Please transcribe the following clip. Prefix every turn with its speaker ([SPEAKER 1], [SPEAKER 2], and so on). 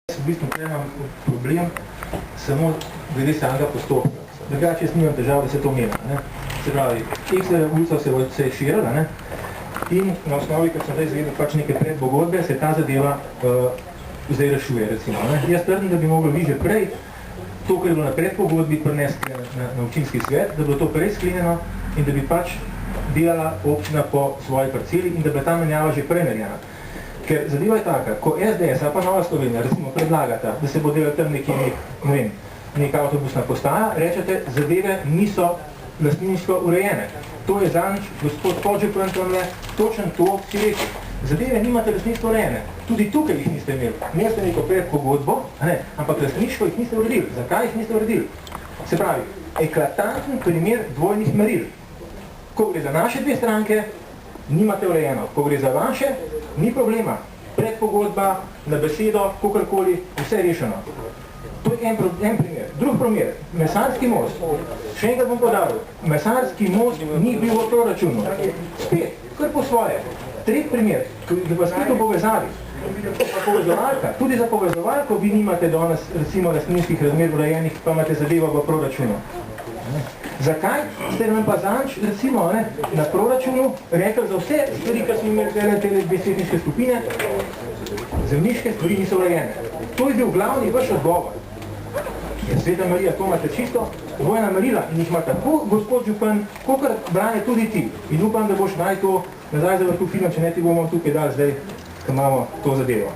[SPEAKER 1] v bistvu imam problem samo glede samega postopka. Drugače jaz nimam težav, da se to mena. Se pravi, X-lera ulica se je širila, ne? In na osnovi, kot sem zdaj izvedel, pač neke predpogodbe, se ta zadeva zdaj rešuje, recimo. Ne? Jaz trdim, da bi mogli vi že prej to, kar je bilo na predpogodbi, prenesti na občinski svet, da bi bilo to prej sklenjeno in da bi pač delala občina po svoji parceli in da bi ta menjava že prej narejena. Ker zadeva je taka, ko SDS ali pa Nova Slovenija recimo predlagata, da se bo delal tam nekje, neka avtobusna postaja, rečete, zadeve niso lastninsko urejene. To je zadnjič, gospod Podžepan tamle, točno to si rekel. Zadeve nimate lastninsko urejene. Tudi tukaj jih niste imeli. Imeli ste neko predpogodbo, ampak lastniško jih niste uredili. Zakaj jih niste uredili? Se pravi, eklatanten primer dvojnih meril. Ko gre za naše dve stranke, nimate urejeno. Ko gre za vaše, ni problema. Predpogodba, na besedo, kakorkoli, vse rešeno. To je en primer. Drug primer, Mesarski most. Še enkrat bom podaril. Mesarski most ni bil v proračunu. Spet, kar po svoje. Tretji primer, da vas spet v povezavi. Povezovalka. Tudi za povezovalko vi nimate danes, recimo, lastninskih razmer urejenih, pa imate zadevo v proračunu. Zakaj ste nam pa zanč, recimo, na proračunu rekli za vse stvari, kar smo imeli te dve tehničke skupine, zemljiške stvari niso urejene. To je bil glavni vaš odgovor. Sveta Marija, to imate čisto dvojna merila in jih ima tako gospod župan, kokor brane tudi ti. In upam, da boš naj to nazaj zavrtu film, če ne ti bomo tukaj dali zdaj, ko imamo to zadevo.